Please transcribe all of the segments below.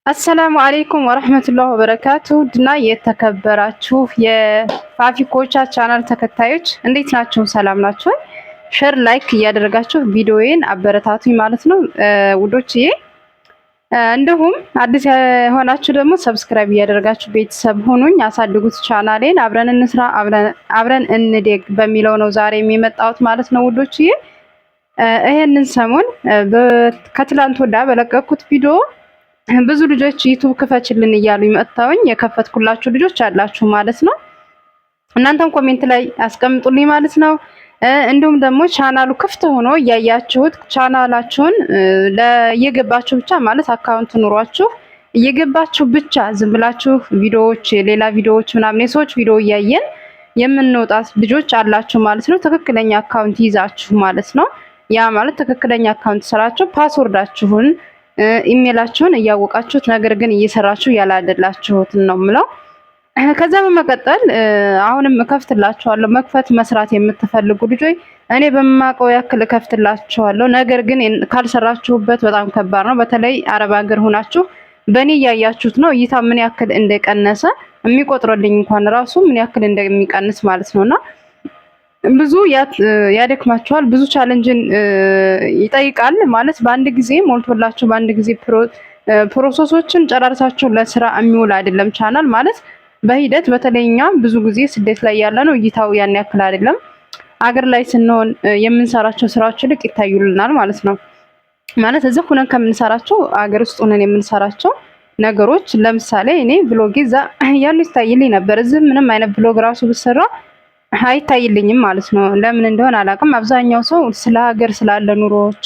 አሰላሙ አለይኩም ወራህመቱላሂ ወበረካቱ ድና የተከበራችሁ የፋፊኮቻ ቻናል ተከታዮች እንዴት ናችሁ? ሰላም ናችሁ? ሼር ላይክ እያደረጋችሁ ቪዲዮዬን አበረታቱኝ ማለት ነው ውዶችዬ። እንዲሁም አዲስ የሆናችሁ ደግሞ ሰብስክራይብ እያደረጋችሁ ቤተሰብ ሆኑኝ፣ አሳድጉት ቻናሌን። አብረን እንስራ አብረን እንደግ በሚለው ነው ዛሬ የሚመጣሁት ማለት ነው ውዶችዬ። ይሄንን ሰሞን ከትላንት ወዲያ በለቀኩት ቪዲዮ ብዙ ልጆች ዩቲዩብ ክፈችልን እያሉ መጥተውኝ የከፈትኩላችሁ ልጆች አላችሁ ማለት ነው። እናንተም ኮሜንት ላይ አስቀምጡልኝ ማለት ነው። እንዲሁም ደግሞ ቻናሉ ክፍት ሆኖ እያያችሁት ቻናላችሁን እየገባችሁ ብቻ ማለት አካውንት ኑሯችሁ እየገባችሁ ብቻ ዝም ብላችሁ ቪዲዮዎች ሌላ ቪዲዮዎች ምናምን የሰዎች ቪዲዮ እያየን የምንወጣት ልጆች አላችሁ ማለት ነው። ትክክለኛ አካውንት ይዛችሁ ማለት ነው። ያ ማለት ትክክለኛ አካውንት ስራችሁ ፓስወርዳችሁን ኢሜላችሁን እያወቃችሁት ነገር ግን እየሰራችሁ ያላደላችሁትን ነው የምለው። ከዛ በመቀጠል አሁንም እከፍትላችኋለሁ። መክፈት መስራት የምትፈልጉ ልጆች እኔ በማውቀው ያክል እከፍትላችኋለሁ። ነገር ግን ካልሰራችሁበት በጣም ከባድ ነው። በተለይ አረብ ሀገር ሆናችሁ በእኔ እያያችሁት ነው እይታ ምን ያክል እንደቀነሰ የሚቆጥርልኝ እንኳን ራሱ ምን ያክል እንደሚቀንስ ማለት ነውና ብዙ ያደክማቸዋል። ብዙ ቻሌንጅን ይጠይቃል ማለት በአንድ ጊዜ ሞልቶላችሁ በአንድ ጊዜ ፕሮሰሶችን ጨራርሳችሁ ለስራ የሚውል አይደለም። ቻናል ማለት በሂደት በተለይኛ ብዙ ጊዜ ስደት ላይ ያለ ነው እይታው ያን ያክል አይደለም። አገር ላይ ስንሆን የምንሰራቸው ስራዎች ልቅ ይታዩልናል ማለት ነው። ማለት እዚህ ሆነን ከምንሰራቸው አገር ውስጥ ሆነን የምንሰራቸው ነገሮች ለምሳሌ እኔ ብሎግ እዛ ያሉ ይታይልኝ ነበር። እዚህ ምንም አይነት ብሎግ ራሱ ብሰራ አይታይልኝም ማለት ነው። ለምን እንደሆነ አላውቅም። አብዛኛው ሰው ስለ ሀገር ስላለ ኑሮዎች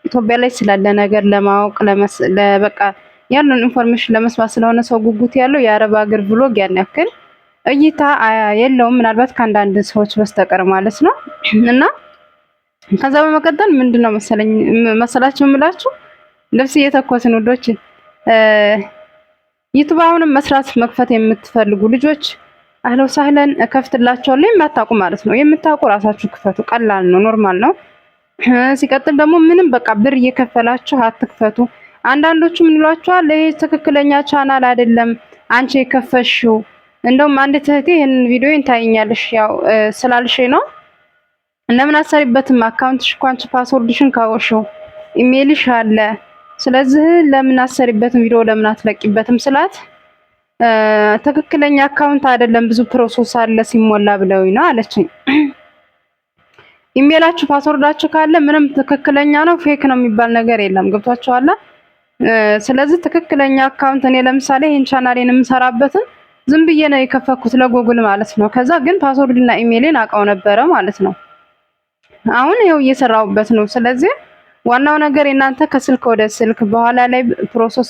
ኢትዮጵያ ላይ ስላለ ነገር ለማወቅ በቃ ያንን ኢንፎርሜሽን ለመስማት ስለሆነ ሰው ጉጉት ያለው የአረብ ሀገር ብሎግ ያን ያክል እይታ የለውም ምናልባት ከአንዳንድ ሰዎች በስተቀር ማለት ነው። እና ከዛ በመቀጠል ምንድነው መሰላችሁ የምላችሁ ልብስ እየተኮስን ውዶች ዩቲዩብ አሁንም መስራት መክፈት የምትፈልጉ ልጆች አህለው ሳህለን ከፍትላችኋለሁ። የማታውቁ ማለት ነው። የምታውቁ ራሳችሁ ክፈቱ። ቀላል ነው፣ ኖርማል ነው። ሲቀጥል ደግሞ ምንም በቃ ብር እየከፈላችሁ አትክፈቱ። አንዳንዶቹ ምን ይሏችኋል? ይሄ ትክክለኛ ቻናል አይደለም አንቺ የከፈሽው። እንደውም አንድ እህቴ ይሄን ቪዲዮ ታይኛለሽ ያው ስላልሽ ነው ለምን አሰሪበትም አካውንትሽ እኮ አንቺ ፓስወርድሽን ካወሽው ኢሜልሽ አለ። ስለዚህ ለምን አሰሪበትም ቪዲዮ ለምን አትለቂበትም ስላት ትክክለኛ አካውንት አይደለም ብዙ ፕሮሰስ አለ ሲሞላ ብለውኝ ነው አለችኝ። ኢሜላችሁ ፓስወርዳችሁ ካለ ምንም ትክክለኛ ነው ፌክ ነው የሚባል ነገር የለም። ገብቷችኋል? ስለዚህ ትክክለኛ አካውንት እኔ ለምሳሌ ይሄን ቻናሌን የምሰራበትን ዝም ብዬ ነው የከፈኩት ለጎግል ማለት ነው። ከዛ ግን ፓስወርድና ኢሜሌን አውቀው ነበረ ማለት ነው። አሁን ይኸው እየሰራሁበት ነው። ስለዚህ ዋናው ነገር እናንተ ከስልክ ወደ ስልክ በኋላ ላይ ፕሮሰስ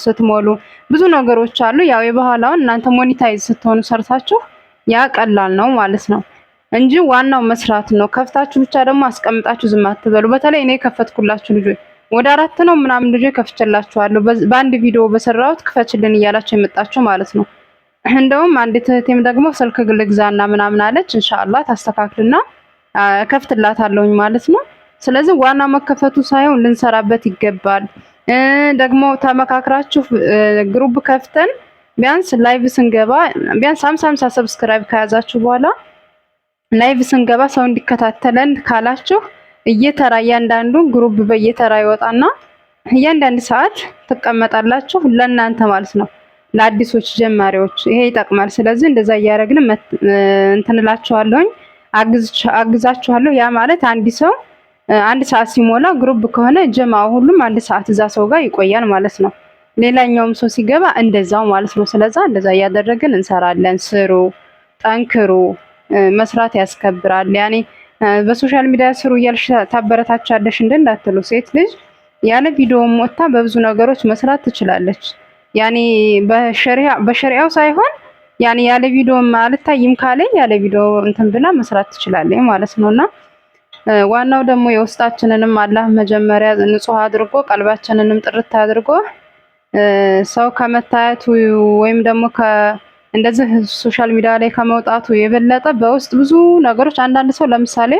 ስትሞሉ ብዙ ነገሮች አሉ። ያው የበኋላውን እናንተ ሞኒታይዝ ስትሆኑ ሰርታችሁ ያ ቀላል ነው ማለት ነው እንጂ ዋናው መስራት ነው። ከፍታችሁ ብቻ ደግሞ አስቀምጣችሁ ዝም አትበሉ። በተለይ እኔ ከፈትኩላችሁ ልጆች ወደ 4 ነው ምናምን ልጆች ከፍቼላችኋለሁ። በአንድ ቪዲዮ በሰራሁት ክፈችልን እያላችሁ የመጣችሁ ማለት ነው። እንደውም አንድ እህቴም ደግሞ ስልክ ግልግዛና ምናምን አለች። ኢንሻአላህ ታስተካክልና ከፍትላታለሁኝ ማለት ነው። ስለዚህ ዋናው መከፈቱ ሳይሆን ልንሰራበት ይገባል። ደግሞ ተመካክራችሁ ግሩፕ ከፍተን ቢያንስ ላይቭ ስንገባ ቢያንስ 50 ሰብስክራይብ ከያዛችሁ በኋላ ላይቭ ስንገባ ሰው እንዲከታተለን ካላችሁ እየተራ እያንዳንዱ ግሩፕ በየተራ ይወጣና እያንዳንድ ሰዓት ትቀመጣላችሁ ለእናንተ ማለት ነው። ለአዲሶች ጀማሪዎች ይሄ ይጠቅማል። ስለዚህ እንደዛ እያደረግን እንትንላችኋለሁኝ አግዛችኋለሁ። ያ ማለት አንድ ሰው አንድ ሰዓት ሲሞላ ግሩፕ ከሆነ ጀማው ሁሉም አንድ ሰዓት እዛ ሰው ጋር ይቆያል ማለት ነው። ሌላኛውም ሰው ሲገባ እንደዛው ማለት ነው። ስለዛ እንደዛ እያደረግን እንሰራለን። ስሩ፣ ጠንክሩ። መስራት ያስከብራል። ያኔ በሶሻል ሚዲያ ስሩ እያልሽ ታበረታቻለሽ እንዳትሉ። ሴት ልጅ ያለ ቪዲዮም ወጣ በብዙ ነገሮች መስራት ትችላለች። ያኔ በሸሪዓው ሳይሆን ያኔ ያለ ቪዲዮ አልታይም ካለኝ ያለ ቪዲዮ እንትን ብላ መስራት ትችላለች ማለት ነውና ዋናው ደግሞ የውስጣችንንም አላህ መጀመሪያ ንጹህ አድርጎ ቀልባችንንም ጥርት አድርጎ ሰው ከመታየቱ ወይም ደግሞ እንደዚህ ሶሻል ሚዲያ ላይ ከመውጣቱ የበለጠ በውስጥ ብዙ ነገሮች አንዳንድ ሰው ለምሳሌ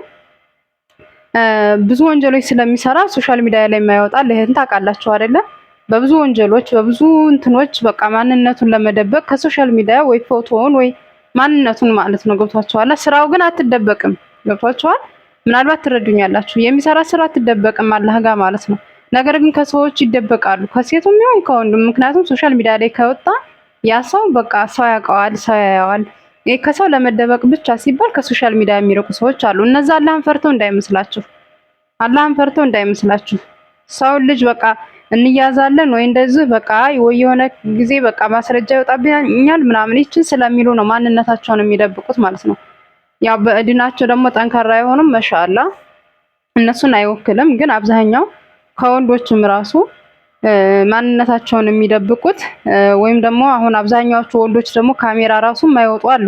ብዙ ወንጀሎች ስለሚሰራ ሶሻል ሚዲያ ላይ የማይወጣ ለህን ታውቃላችሁ አይደለ? በብዙ ወንጀሎች በብዙ እንትኖች በቃ ማንነቱን ለመደበቅ ከሶሻል ሚዲያ ወይ ፎቶውን ወይ ማንነቱን ማለት ነው። ገብቷቸዋል። ስራው ግን አትደበቅም። ገብቷቸዋል። ምናልባት ትረዱኛላችሁ። የሚሰራ ስራ አትደበቅም አላህ ጋር ማለት ነው። ነገር ግን ከሰዎች ይደበቃሉ፣ ከሴቱም ይሁን ከወንዱም። ምክንያቱም ሶሻል ሚዲያ ላይ ከወጣ ያ ሰው በቃ ሰው ያውቀዋል፣ ሰው ያየዋል። ይሄ ከሰው ለመደበቅ ብቻ ሲባል ከሶሻል ሚዲያ የሚርቁ ሰዎች አሉ። እነዛ አላህን ፈርተው እንዳይመስላችሁ፣ አላህን ፈርተው እንዳይመስላችሁ። ሰው ልጅ በቃ እንያዛለን ወይ እንደዚህ በቃ ወይ የሆነ ጊዜ በቃ ማስረጃ ይወጣብኛል ምናምን ይችን ስለሚሉ ነው ማንነታቸውን የሚደብቁት ማለት ነው። ያው በእድናቸው ደግሞ ጠንካራ የሆኑም ማሻአላ እነሱን አይወክልም። ግን አብዛኛው ከወንዶችም ራሱ ማንነታቸውን የሚደብቁት ወይም ደግሞ አሁን አብዛኛዎቹ ወንዶች ደግሞ ካሜራ ራሱ የማይወጡ አሉ።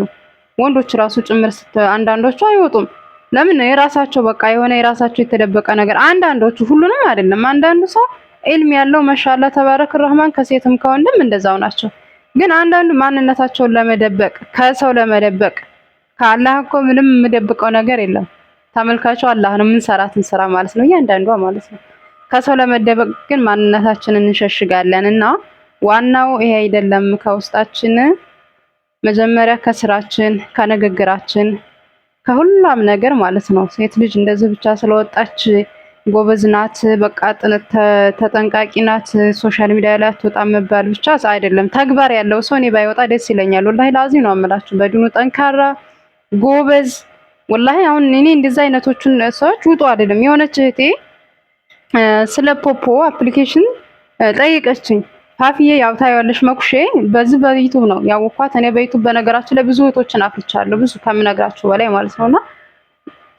ወንዶች ራሱ ጭምር አንዳንዶቹ አይወጡም። ለምን? የራሳቸው በቃ የሆነ የራሳቸው የተደበቀ ነገር፣ አንዳንዶቹ ሁሉንም አይደለም። አንዳንዱ ሰው ኢልም ያለው ማሻአላ ተባረክ ረህማን ከሴትም ከወንድም እንደዛው ናቸው። ግን አንዳንዱ ማንነታቸውን ለመደበቅ ከሰው ለመደበቅ ከአላህ እኮ ምንም የምደብቀው ነገር የለም። ተመልካቹ አላህ ነው፣ የምንሰራትን ስራ ማለት ነው እያንዳንዷ ማለት ነው። ከሰው ለመደበቅ ግን ማንነታችንን እንሸሽጋለን እና ዋናው ይሄ አይደለም። ከውስጣችን መጀመሪያ ከስራችን፣ ከንግግራችን፣ ከሁሉም ነገር ማለት ነው። ሴት ልጅ እንደዚህ ብቻ ስለወጣች ጎበዝ ናት፣ በቃ ተጠንቃቂ ናት፣ ሶሻል ሚዲያ ላይ አትወጣም መባል ብቻ አይደለም። ተግባር ያለው ሰው እኔ ባይወጣ ደስ ይለኛል። ወላሂ ላዚ ነው አምላችሁ። በድኑ ጠንካራ ጎበዝ ወላሂ። አሁን እኔ እንደዛ አይነቶቹን ሰዎች ውጡ አይደለም። የሆነች እህቴ ስለ ፖፖ አፕሊኬሽን ጠይቀችኝ። ፋፊዬ ያው ታያለሽ መኩሼ በዚህ በዩቲዩብ ነው ያወኳት። እኔ በዩቲዩብ በነገራችን ላይ ብዙ እህቶችን አፍርቻለሁ፣ ብዙ ከምነግራችሁ በላይ ማለት ነውና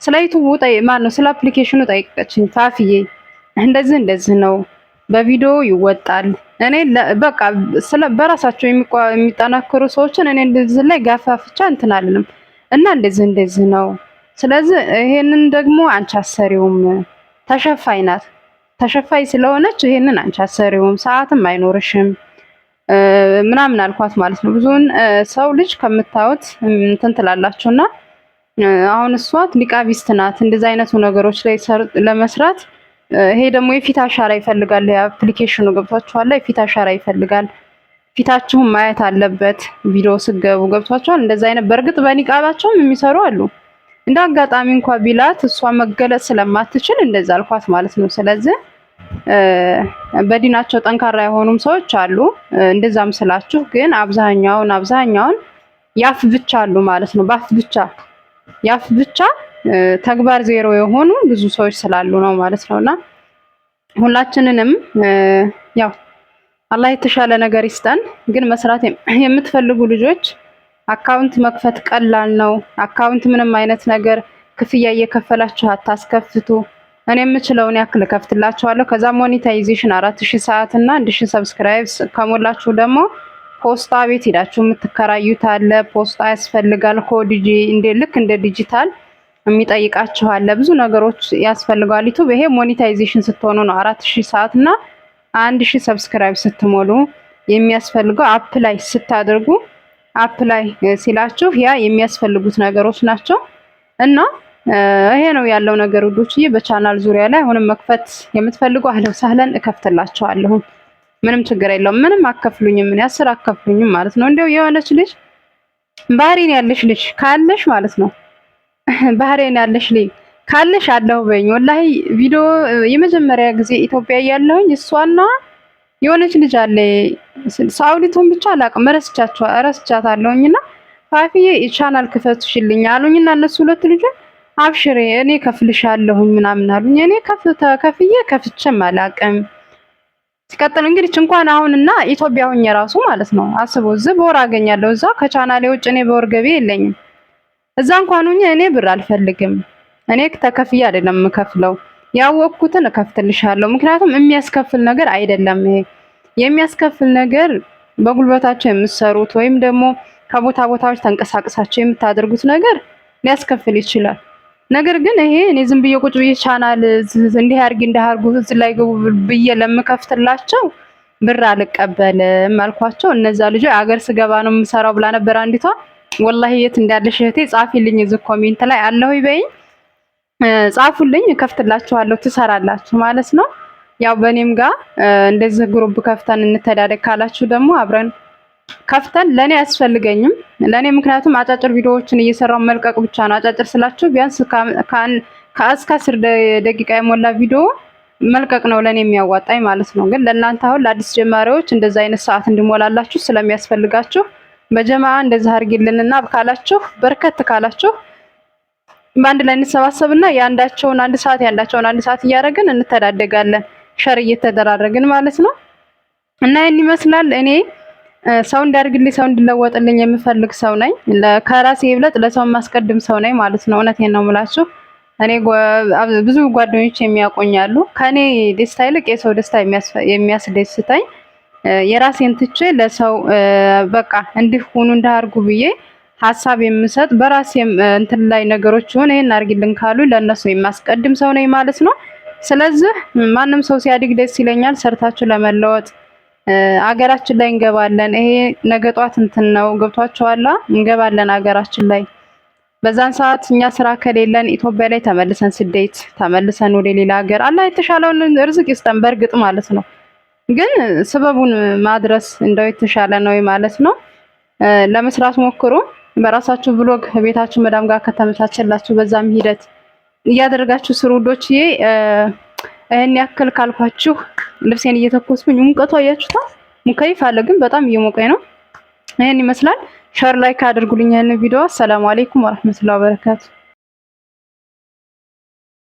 ስለ ዩቲዩብ ማን ነው ስለ አፕሊኬሽኑ ጠይቀችኝ። ፋፊዬ እንደዚህ እንደዚህ ነው በቪዲዮ ይወጣል። እኔ በቃ ስለ በራሳቸው የሚጠናከሩ ሰዎችን እኔ እንደዚህ ላይ ጋፋፍቻ እንትን አልልም እና እንደዚህ እንደዚህ ነው። ስለዚህ ይሄንን ደግሞ አንቺ አሰሪውም ተሸፋይ ናት። ተሸፋይ ስለሆነች ይሄንን አንቺ አሰሪውም ሰዓትም አይኖርሽም ምናምን አልኳት ማለት ነው። ብዙውን ሰው ልጅ ከምታዩት እንትን ትላላችሁና አሁን እሷ ኒቃቢስት ናት። እንደዚህ አይነቱ ነገሮች ላይ ለመስራት ይሄ ደግሞ የፊት አሻራ ይፈልጋል። የአፕሊኬሽኑ ገብቷችኋል። የፊት አሻራ ይፈልጋል። ፊታችሁን ማየት አለበት ቪዲዮ ስገቡ ገብቷችኋል። እንደዚህ አይነት በእርግጥ በኒቃባቸውም የሚሰሩ አሉ። እንደ አጋጣሚ እንኳን ቢላት እሷ መገለጽ ስለማትችል እንደዛ አልኳት ማለት ነው። ስለዚህ በዲናቸው ጠንካራ የሆኑም ሰዎች አሉ። እንደዛም ስላችሁ ግን አብዛኛውን ያፍ ብቻ አሉ ማለት ነው። ያፍ ብቻ ተግባር ዜሮ የሆኑ ብዙ ሰዎች ስላሉ ነው ማለት ነውና ሁላችንንም ያው አላህ የተሻለ ነገር ይስጠን። ግን መስራት የምትፈልጉ ልጆች አካውንት መክፈት ቀላል ነው። አካውንት ምንም አይነት ነገር ክፍያ እየከፈላችሁ አታስከፍቱ። እኔ የምችለውን ያክል ከፍትላችኋለሁ። ከዛ ሞኔታይዜሽን 4000 ሰዓት እና 1000 ሰብስክራይብ ከሞላችሁ ደግሞ ፖስታ ቤት ሄዳችሁ የምትከራዩት አለ። ፖስታ ያስፈልጋል። ኮድ ልክ እንደ ዲጂታል የሚጠይቃችሁ አለ። ብዙ ነገሮች ያስፈልጋል። ዩቲዩብ ይሄ ሞኔታይዜሽን ስትሆኑ ነው 4000 ሰዓት እና 1000 ሰብስክራይብ ስትሞሉ የሚያስፈልገው አፕላይ ስታደርጉ አፕላይ ሲላችሁ ያ የሚያስፈልጉት ነገሮች ናቸው እና ይሄ ነው ያለው ነገር ውዶችዬ። በቻናል ዙሪያ ላይ አሁንም መክፈት የምትፈልጉ አህለው ሰህለን እከፍትላችኋለሁ። ምንም ችግር የለውም። ምንም አከፍሉኝም፣ ምን ያስር አከፍሉኝም ማለት ነው። እንደው የሆነች ልጅ ባህሬን ያለሽ ልጅ ካለሽ ማለት ነው ባህሬን ያለሽ ልጅ ካለሽ አለሁ በይኝ። ወላሂ ቪዲዮ የመጀመሪያ ጊዜ ኢትዮጵያ ያለሁኝ እሷና የሆነች ልጅ አለ ሳውዲቱን ብቻ አላቅም ረስቻታለሁኝና ፋፊዬ ቻናል ክፈቱሽልኝ አሉኝና እነሱ ሁለት ልጆች አብሽሬ እኔ ከፍልሻለሁኝ ምናምን አሉኝ። እኔ ከፍዬ ከፍቼም አላቅም። ሲቀጥል እንግዲህ እንኳን አሁንና ኢትዮጵያ ሆኜ ራሱ ማለት ነው አስቦ እዚህ በወር አገኛለሁ። እዛ ከቻናሌ ውጭ እኔ በወር ገቢ የለኝም። እዛ እንኳን ሆኜ እኔ ብር አልፈልግም። እኔ ተከፍዬ አይደለም የምከፍለው፣ ያወቅኩትን እከፍትልሻለሁ። ምክንያቱም የሚያስከፍል ነገር አይደለም። ይሄ የሚያስከፍል ነገር በጉልበታቸው የምትሰሩት ወይም ደግሞ ከቦታ ቦታዎች ተንቀሳቅሳቸው የምታደርጉት ነገር ሊያስከፍል ይችላል። ነገር ግን ይሄ እኔ ዝም ብዬ ቁጭ ብዬ ቻናል እንዲህ አድርጊ እንዳርጉ እዚህ ላይ ገቡ ብዬ ለምከፍትላቸው ብር አልቀበልም አልኳቸው። እነዛ ልጆች አገር ስገባ ነው የምሰራው ብላ ነበር አንዲቷ። ወላሂ የት እንዳለሽ እህቴ ጻፊልኝ፣ እዚህ ኮሜንት ላይ አለሁ ይበይኝ፣ ጻፉልኝ፣ እከፍትላችኋለሁ፣ ትሰራላችሁ ማለት ነው። ያው በኔም ጋር እንደዚህ ግሩፕ ከፍተን እንተዳደግ ካላችሁ ደግሞ አብረን ከፍተን ለኔ አያስፈልገኝም ለኔ ምክንያቱም አጫጭር ቪዲዮዎችን እየሰራው መልቀቅ ብቻ ነው። አጫጭር ስላችሁ ቢያንስ ከእስከ 10 ደቂቃ የሞላ ቪዲዮ መልቀቅ ነው ለኔ የሚያዋጣኝ ማለት ነው። ግን ለእናንተ አሁን ለአዲስ ጀማሪዎች እንደዛ አይነት ሰዓት እንዲሞላላችሁ ስለሚያስፈልጋችሁ በጀማ እንደዛ አድርጊልንና ካላችሁ በርከት ካላችሁ በአንድ ላይ እንሰባሰብና ያንዳቸውን አንድ ሰዓት ያንዳቸውን አንድ ሰዓት እያደረግን እንተዳደጋለን ሸር እየተደራረግን ማለት ነው። እና ይሄን ይመስላል። እኔ ሰው እንዳርግልኝ ሰው እንድለወጥልኝ የምፈልግ ሰው ነኝ። ከራሴ ይብለጥ ለሰው ማስቀድም ሰው ነኝ ማለት ነው። እውነቴን ነው የምላችሁ። እኔ ብዙ ጓደኞች የሚያቆኛሉ ከኔ ደስታ ይልቅ የሰው ደስታ የሚያስደስተኝ የራሴን ትቼ ለሰው በቃ እንዲሆኑ እንዳርጉ ብዬ ሐሳብ የምሰጥ በራሴም እንትን ላይ ነገሮች ሆነ ይሄን አርግልን ካሉ ለነሱ የማስቀድም ሰው ነኝ ማለት ነው። ስለዚህ ማንም ሰው ሲያድግ ደስ ይለኛል። ሰርታችሁ ለመለወጥ አገራችን ላይ እንገባለን። ይሄ ነገ ጧት እንትን ነው ገብቷችኋል። እንገባለን አገራችን ላይ በዛን ሰዓት እኛ ስራ ከሌለን ኢትዮጵያ ላይ ተመልሰን ስደት ተመልሰን ወደ ሌላ ሀገር አላህ የተሻለውን ርዝቅ ይስጠን በእርግጥ ማለት ነው። ግን ሰበቡን ማድረስ እንደው የተሻለ ነው ማለት ነው። ለመስራት ሞክሩ። በራሳችሁ ብሎግ ቤታችሁ መዳም ጋር ከተመቻቸላችሁ በዛም ሂደት እያደረጋችሁ ስሩ ውዶችዬ። እኔ ያክል ካልኳችሁ ልብሴን እየተኮስኩኝ ሙቀቱ አያችሁታ። ሙከይፍ አለ ግን በጣም እየሞቀኝ ነው። ይሄን ይመስላል። ሸር ላይክ አድርጉልኝ ይሄን ቪዲዮ። ሰላም አለይኩም ወራህመቱላሂ ወበረካቱ።